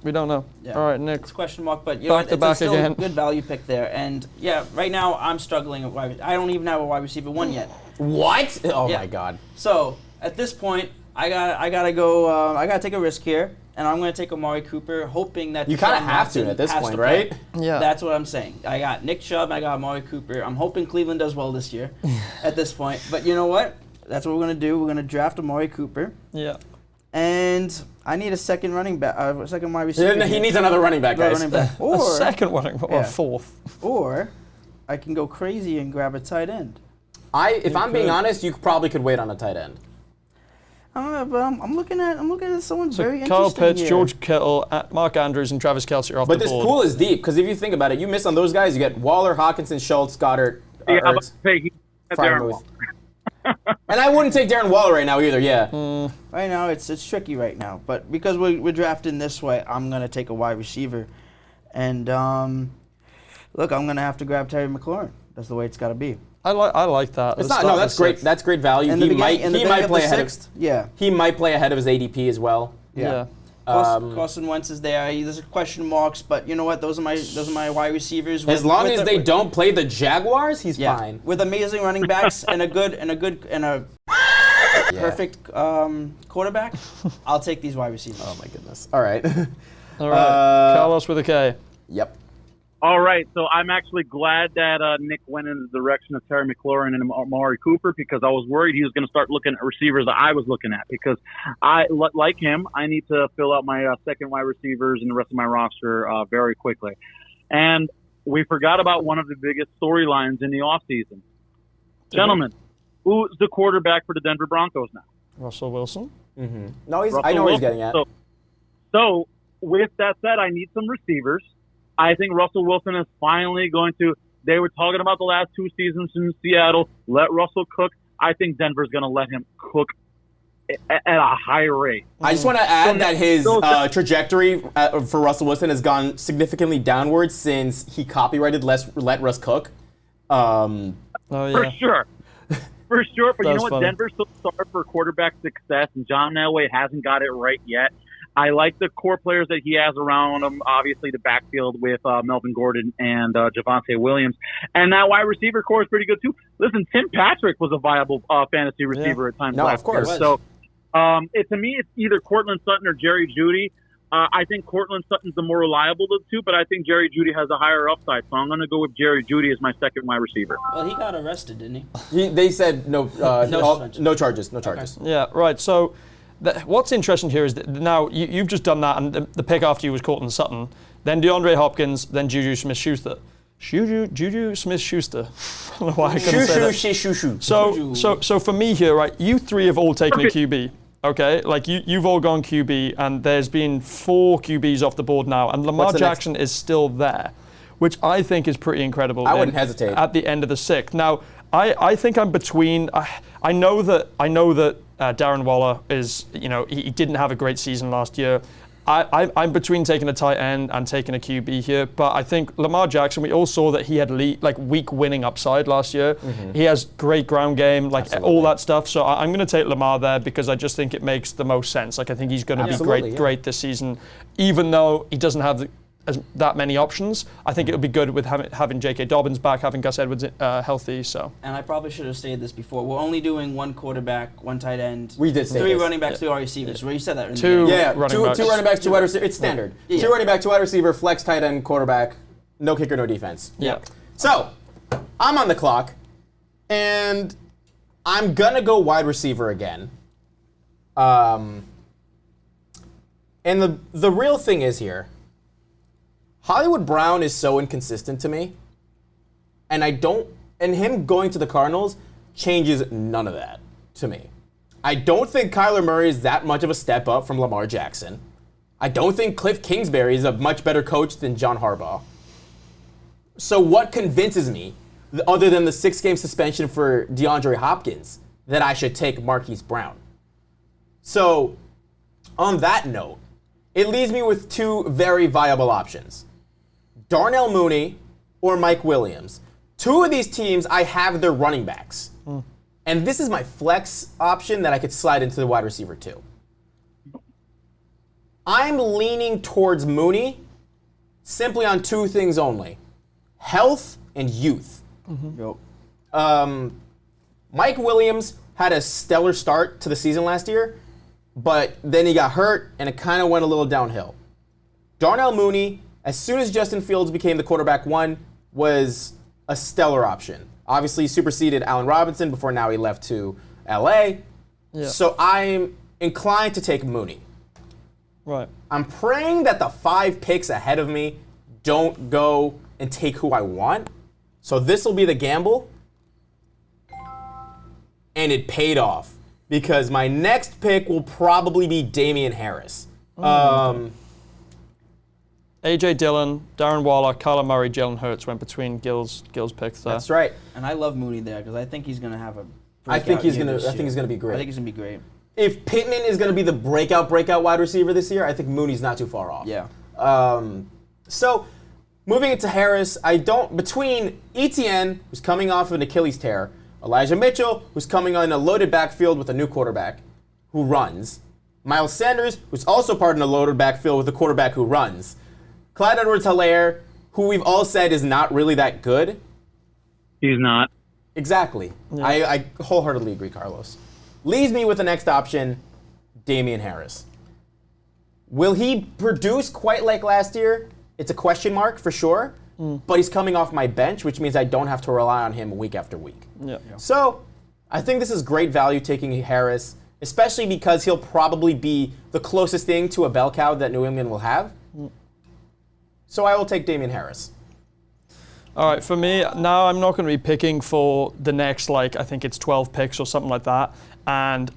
We don't know. Yeah. All right, Nick. It's a question mark, but you know, it's still a good value pick there. And yeah, right now I'm struggling at wide. I don't even have a wide receiver 1 yet. What? Oh my God. So at this point, I gotta go. I gotta take a risk here, and I'm gonna take Amari Cooper, hoping that you kind of have to at this point, right? Yeah. That's what I'm saying. I got Nick Chubb, I got Amari Cooper. I'm hoping Cleveland does well this year, at this point. But you know what? That's what we're gonna do. We're gonna draft Amari Cooper. Yeah. And I need a second running back, second wide receiver. He needs another running back, guys. Running back. Or a second one, or fourth. Or I can go crazy and grab a tight end. If I'm being honest, you probably could wait on a tight end. But I'm looking at someone very Kyle interesting Pitts, here. George Kittle, Mark Andrews, and Travis Kelce are off the board. But this pool is deep because if you think about it, you miss on those guys, you get Waller, Hawkinson, Schultz, Goddard, Ertz, Freiermuth. And I wouldn't take Darren Waller right now either. Yeah. Right now it's tricky right now, but because we're drafting this way, I'm gonna take a wide receiver, and look, I'm gonna have to grab Terry McLaurin. That's the way it's got to be. I like that. It's not. No, that's great. That's great value. He might play ahead of. Yeah. He might play ahead of his ADP as well. Yeah. Carson Wentz is there. There's question marks, but you know what? Those are my wide receivers. As long as they don't play the Jaguars, he's fine. With amazing running backs and a perfect quarterback, I'll take these wide receivers. Oh my goodness. All right. All right. Carlos with a K. Yep. All right, so I'm actually glad that Nick went in the direction of Terry McLaurin and Amari Cooper because I was worried he was going to start looking at receivers that I was looking at because like him, I need to fill out my second wide receivers and the rest of my roster very quickly. And we forgot about one of the biggest storylines in the offseason. Gentlemen, who's the quarterback for the Denver Broncos now? Russell Wilson. No, I know Russell where he's Wilson. getting at. So, with that said, I need some receivers. I think Russell Wilson is finally going to. They were talking about the last 2 seasons in Seattle. Let Russell cook. I think Denver's going to let him cook at a high rate. I just want to add that his trajectory for Russell Wilson has gone significantly downwards since he copyrighted Let Russ Cook. Oh yeah. For sure. For sure. But you That's know what? funny. Denver's so starved for quarterback success, and John Elway hasn't got it right yet. I like the core players that he has around him. Obviously, the backfield with Melvin Gordon and Javonte Williams. And that wide receiver core is pretty good, too. Listen, Tim Patrick was a viable fantasy receiver at times No, last of course. year. So, to me, it's either Cortland Sutton or Jerry Jeudy. I think Cortland Sutton's the more reliable of the two, but I think Jerry Jeudy has a higher upside. So I'm going to go with Jerry Jeudy as my second wide receiver. Well, he got arrested, didn't he? They said no suspension. no charges. No charges. Yeah, right. So what's interesting here is that now you've just done that, and the pick after you was Cortland Sutton, then DeAndre Hopkins, then Juju Smith-Schuster. Juju Smith-Schuster. I don't know why I couldn't say that. So for me here, right, you three have all taken a QB. Okay, like you've all gone QB, and there's been 4 QBs off the board now, and Lamar Jackson is still there, which I think is pretty incredible. I wouldn't hesitate. At the end of the 6th. Now, I think I'm between. I know that Darren Waller is, he didn't have a great season last year. I'm between taking a tight end and taking a QB here, but I think Lamar Jackson, we all saw that he had week winning upside last year. He has great ground game, all that stuff. So I'm going to take Lamar there because I just think it makes the most sense. I think he's going to be great this season, even though he doesn't have that many options. I think it would be good with having J.K. Dobbins back, having Gus Edwards healthy. So. And I probably should have stated this before. We're only doing 1 quarterback, 1 tight end. We did say 3 this. running backs, 2 wide receivers. Well, you said that in the 2 beginning. Two running backs, 2 wide receivers. It's standard. Yeah. 2 running back, 2 wide receiver, flex tight end, quarterback, no kicker, no defense. Yeah. So, I'm on the clock, and I'm gonna go wide receiver again. And the real thing is here, Hollywood Brown is so inconsistent to me, and him going to the Cardinals changes none of that to me. I don't think Kyler Murray is that much of a step up from Lamar Jackson. I don't think Cliff Kingsbury is a much better coach than John Harbaugh. So what convinces me, other than the 6-game suspension for DeAndre Hopkins, that I should take Marquise Brown? So, on that note, it leaves me with 2 very viable options. Darnell Mooney or Mike Williams. 2 of these teams, I have their running backs. And this is my flex option that I could slide into the wide receiver too. I'm leaning towards Mooney simply on 2 things only. Health and youth. Mike Williams had a stellar start to the season last year, but then he got hurt and it kind of went a little downhill. Darnell Mooney, as soon as Justin Fields became the quarterback 1, was a stellar option. Obviously, he superseded Allen Robinson before now he left to LA. Yeah. So I'm inclined to take Mooney. Right. I'm praying that the 5 picks ahead of me don't go and take who I want. So this will be the gamble. And it paid off because my next pick will probably be Damian Harris. A.J. Dillon, Darren Waller, Kyler Murray, Jalen Hurts went between Gill's picks there. That's right. And I love Mooney there because I think he's going to have a I think he's going to be great. I think he's going to be great. If Pittman is going to be the breakout wide receiver this year, I think Mooney's not too far off. Yeah. So moving into Harris, between Etienne, who's coming off of an Achilles tear, Elijah Mitchell, who's coming on a loaded backfield with a new quarterback who runs, Miles Sanders, who's also part of a loaded backfield with a quarterback who runs, Clyde Edwards-Helaire, who we've all said is not really that good. He's not. Exactly. Yeah. I wholeheartedly agree, Carlos. Leaves me with the next option, Damian Harris. Will he produce quite like last year? It's a question mark for sure, but he's coming off my bench, which means I don't have to rely on him week after week. Yeah. So I think this is great value taking Harris, especially because he'll probably be the closest thing to a bell cow that New England will have. So I will take Damian Harris. All right, for me, now I'm not going to be picking for the next, I think it's 12 picks or something like that. And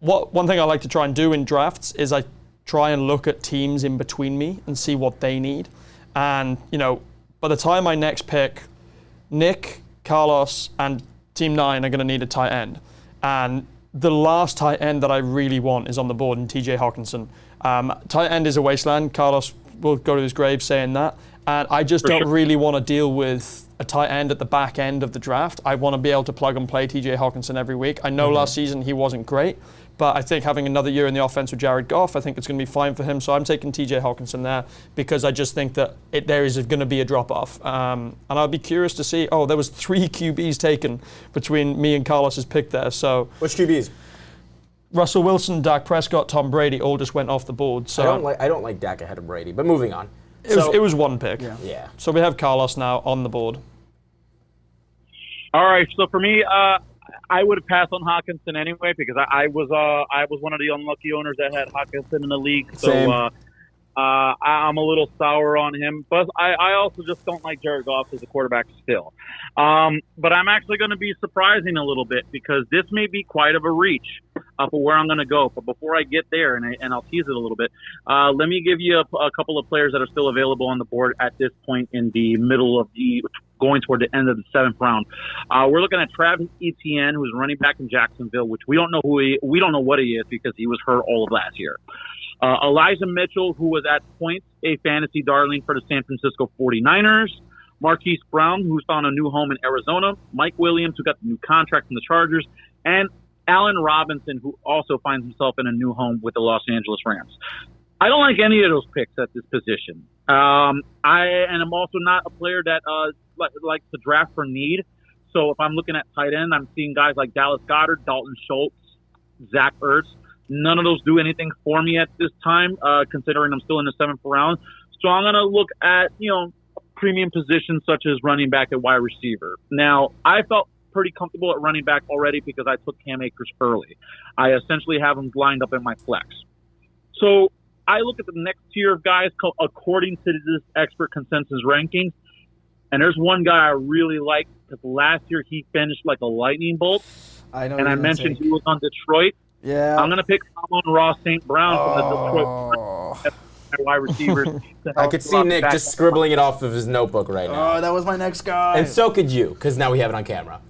one thing I like to try and do in drafts is I try and look at teams in between me and see what they need. And, by the time I next pick, Nick, Carlos, and Team 9 are going to need a tight end. And the last tight end that I really want is on the board in TJ Hawkinson. Tight end is a wasteland. Carlos will go to his grave saying that. And I just don't really want to deal with a tight end at the back end of the draft. I want to be able to plug and play TJ Hawkinson every week. I know last season he wasn't great, but I think having another year in the offense with Jared Goff, I think it's going to be fine for him. So I'm taking TJ Hawkinson there because I just think that there is going to be a drop-off. And I'll be curious to see, there was 3 QBs taken between me and Carlos's pick there. So Which QBs? Russell Wilson, Dak Prescott, Tom Brady all just went off the board. So I don't like Dak ahead of Brady, but moving on. It was one pick. Yeah. So we have Carlos now on the board. All right, so for me, I would have passed on Hawkinson anyway because I was one of the unlucky owners that had Hawkinson in the league. So Same. I'm a little sour on him, but I also just don't like Jared Goff as a quarterback still. But I'm actually going to be surprising a little bit because this may be quite of a reach for where I'm going to go. But before I get there, and I'll tease it a little bit, let me give you a couple of players that are still available on the board at this point in the middle of going toward the end of the 7th round. We're looking at Travis Etienne, who's running back in Jacksonville, which we don't know what he is because he was hurt all of last year. Elijah Mitchell, who was at points a fantasy darling for the San Francisco 49ers. Marquise Brown, who's found a new home in Arizona. Mike Williams, who got the new contract from the Chargers. And Allen Robinson, who also finds himself in a new home with the Los Angeles Rams. I don't like any of those picks at this position. I'm also not a player that likes to draft for need. So if I'm looking at tight end, I'm seeing guys like Dallas Goedert, Dalton Schultz, Zach Ertz. None of those do anything for me at this time, considering I'm still in the 7th round. So I'm going to look at, premium positions such as running back and wide receiver. Now, I felt pretty comfortable at running back already because I took Cam Akers early. I essentially have him lined up in my flex. So I look at the next tier of guys according to this expert consensus rankings, and there's one guy I really like because last year he finished like a lightning bolt. I know. And I mentioned he was on Detroit. Yeah. I'm going to pick Amon-Ra St. Brown from the Detroit wide receivers. I could see Nick just scribbling it off of his notebook right now. Oh, that was my next guy. And so could you, because now we have it on camera.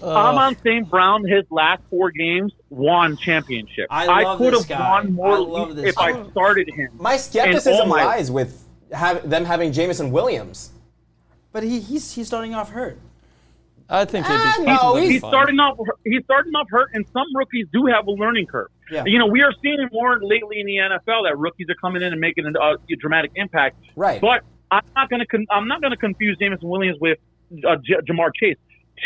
Amon St. Brown, his last 4 games, won championships. I could have guy. won more I love this if guy. I started him. My skepticism lies with them having Jameson Williams. But he's starting off hurt. I think he'd be no, He's fine. starting off hurt, and some rookies do have a learning curve. Yeah. We are seeing it more lately in the NFL that rookies are coming in and making a dramatic impact. Right. But I'm not going to confuse Jameson Williams with Jamar Chase.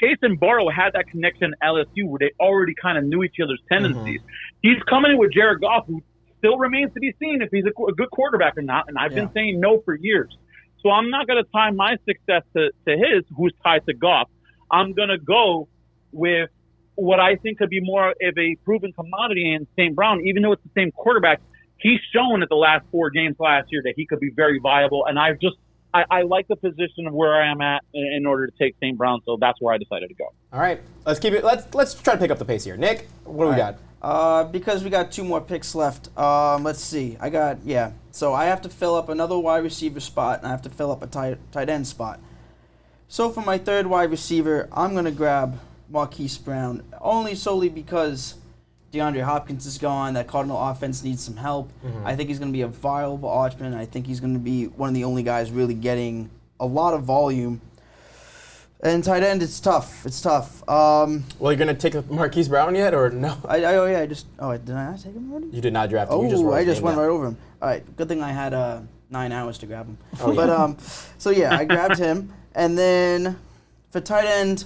Chase and Burrow had that connection at LSU where they already kind of knew each other's tendencies. He's coming in with Jared Goff, who still remains to be seen if he's a good quarterback or not. And I've been saying no for years. So I'm not going to tie my success to his, who's tied to Goff. I'm going to go with what I think could be more of a proven commodity in St. Brown. Even though it's the same quarterback, he's shown at the last 4 games last year that he could be very viable. And I like the position of where I am at in order to take St. Brown, so that's where I decided to go. All right, let's keep it. Let's try to pick up the pace here. Nick, what do we got? Because we got 2 more picks left. Let's see. So I have to fill up another wide receiver spot, and I have to fill up a tight end spot. So for my 3rd wide receiver, I'm going to grab Marquise Brown, only solely because DeAndre Hopkins is gone. That Cardinal offense needs some help. I think he's going to be a viable option. I think he's going to be one of the only guys really getting a lot of volume. And tight end, it's tough. Well, you're going to take Marquise Brown yet, or no? Did I take him already? You did not draft him. Oh, I just went right over him. All right, good thing I had 9 hours to grab him. Oh, yeah. But I grabbed him, and then for tight end,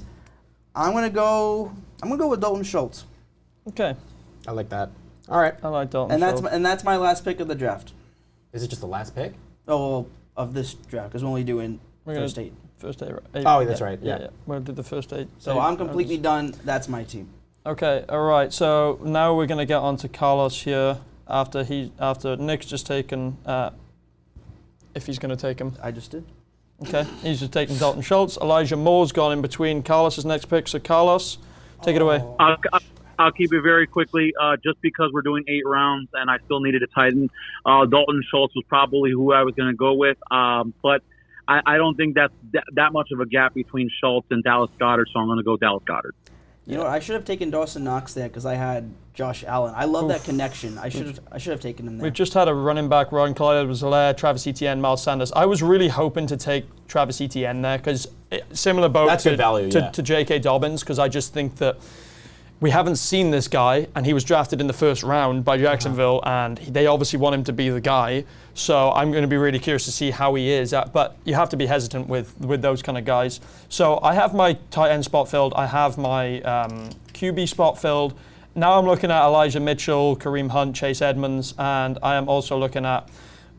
I'm gonna go with Dalton Schultz, Okay. I like that. All right. I like Dalton. and that's my last pick of the draft. Is it just the last pick? Oh, well, of this draft, because we're only doing first 8. First 8. Oh, that's right. Yeah. We'll do the first 8. So I'm completely done. That's my team. Okay. All right. So now we're gonna get on to Carlos here after Nick's just taken. If he's gonna take him. I just did. Okay, he's just taking Dalton Schultz. Elijah Moore's gone in between Carlos's next pick. So Carlos, take it away. I'm I'll keep it very quickly. Just because we're doing 8 rounds and I still needed a tight end, Dalton Schultz was probably who I was going to go with. But I don't think that's that much of a gap between Schultz and Dallas Goedert, so I'm going to go Dallas Goedert. You know what? I should have taken Dawson Knox there because I had Josh Allen. I love that connection. I should have taken him there. We've just had a running back, Ron Clyde was Hilaire, Travis Etienne, Miles Sanders. I was really hoping to take Travis Etienne there because similar boat That's good value, to J.K. Dobbins, because I just think that we haven't seen this guy, and he was drafted in the first round by Jacksonville, and they obviously want him to be the guy. So I'm going to be really curious to see how he is. But you have to be hesitant with those kind of guys. So I have my tight end spot filled. I have my QB spot filled. Now I'm looking at Elijah Mitchell, Kareem Hunt, Chase Edmonds, and I am also looking at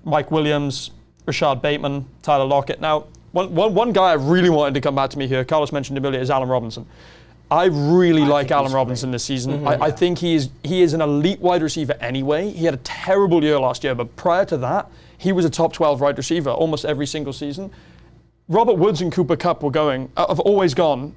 Mike Williams, Rashad Bateman, Tyler Lockett. Now, one guy I really wanted to come back to me here, Carlos mentioned him earlier, is Allen Robinson. I really like Allen Robinson this season. I think he is an elite wide receiver anyway. He had a terrible year last year, but prior to that, he was a top 12 wide receiver almost every single season. Robert Woods and Cooper Kupp have always gone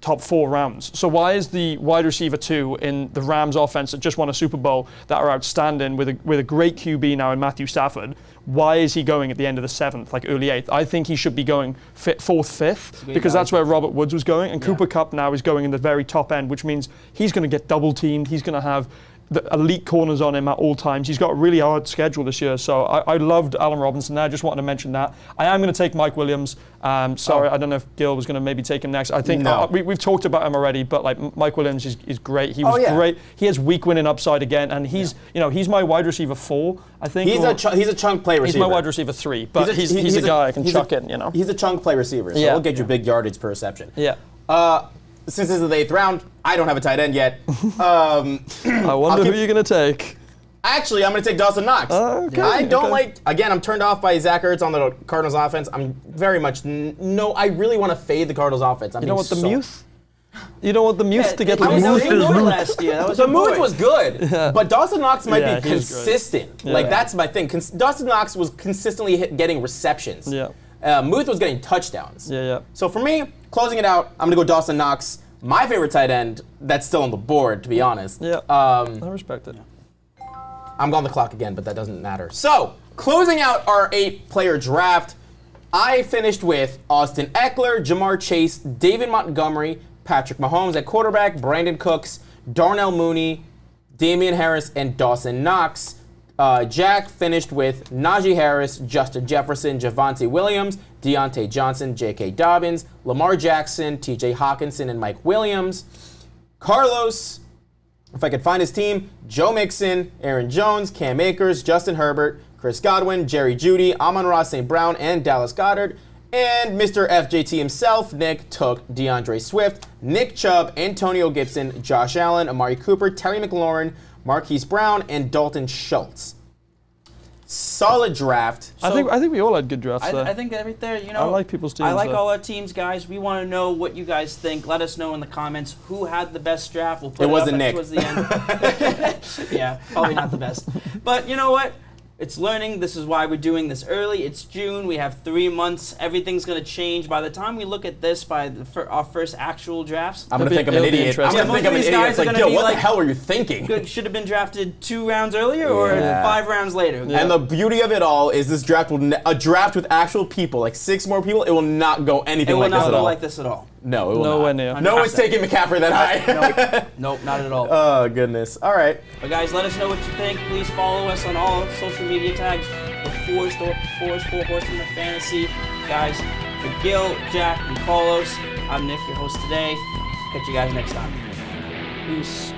top 4 rounds. So why is the wide receiver 2 in the Rams offense that just won a Super Bowl that are outstanding with a great QB now in Matthew Stafford, why is he going at the end of the 7th, like early 8th? I think he should be going 4th, 5th, because that's where Robert Woods was going, and Cooper Kupp now is going in the very top end, which means he's going to get double teamed. He's going to have the elite corners on him at all times. He's got a really hard schedule this year, so I loved Allen Robinson. I just wanted to mention that. I am going to take Mike Williams. Sorry, I don't know if Gil was going to maybe take him next. I think we've talked about him already, but like Mike Williams is great. He was great. He has week winning upside again, and he's my wide receiver 4. I think he's a chunk play receiver. He's my wide receiver 3, but he's a guy I can chuck in. You know, he's a chunk play receiver, so he'll get you big yardage per reception. Yeah. Since this is the 8th round, I don't have a tight end yet. I wonder who you're going to take. Actually, I'm going to take Dawson Knox. Okay, I don't again, I'm turned off by Zach Ertz on the Cardinals offense. I'm very much, I really want to fade the Cardinals offense. You don't want the Muth? You don't want the Muth to get the Muth last year. That was the Muth was good, but Dawson Knox might be he was consistent. That's my thing. Dawson Knox was consistently getting receptions. Yeah. Muth was getting touchdowns. Yeah. So for me, closing it out, I'm going to go Dawson Knox. My favorite tight end that's still on the board, to be honest. Yeah. I respect it. I'm on the clock again, but that doesn't matter. So, closing out our 8-player draft, I finished with Austin Eckler, Jamar Chase, David Montgomery, Patrick Mahomes at quarterback, Brandon Cooks, Darnell Mooney, Damian Harris, and Dawson Knox. Jack finished with Najee Harris, Justin Jefferson, Javonte Williams, Deontay Johnson, J.K. Dobbins, Lamar Jackson, T.J. Hawkinson, and Mike Williams. Carlos, if I could find his team, Joe Mixon, Aaron Jones, Cam Akers, Justin Herbert, Chris Godwin, Jerry Jeudy, Amon-Ra St. Brown, and Dallas Goedert. And Mr. FJT himself, Nick, took DeAndre Swift, Nick Chubb, Antonio Gibson, Josh Allen, Amari Cooper, Terry McLaurin, Marquise Brown, and Dalton Schultz. Solid draft. I think we all had good drafts there. I think right there, I like people's teams. I like there. all our teams, guys. We want to know what you guys think. Let us know in the comments who had the best draft. We'll put it wasn't up Nick. towards the end. Yeah, probably not the best. But you know what? It's learning. This is why we're doing this early. It's June. We have 3 months. Everything's going to change. By the time we look at this, our first actual drafts, I'm going to think I'm an idiot. I'm going to think I'm an idiot. It's like, Gil, what the hell were you thinking? Should have been drafted 2 rounds earlier or 5 rounds later. Yeah. And the beauty of it all is this draft a draft with actual people, like 6 more people, it will not go anything like this at all. It will not go like this at all. No, it will not. Nowhere near. No one's taking McCaffrey that high. Nope, not at all. Oh, goodness. All right. But guys, let us know what you think. Please follow us on all social media tags. The Four Horsemen of Fantasy. Guys, for Gil, Jack, and Carlos, I'm Nick, your host today. Catch you guys next time. Peace.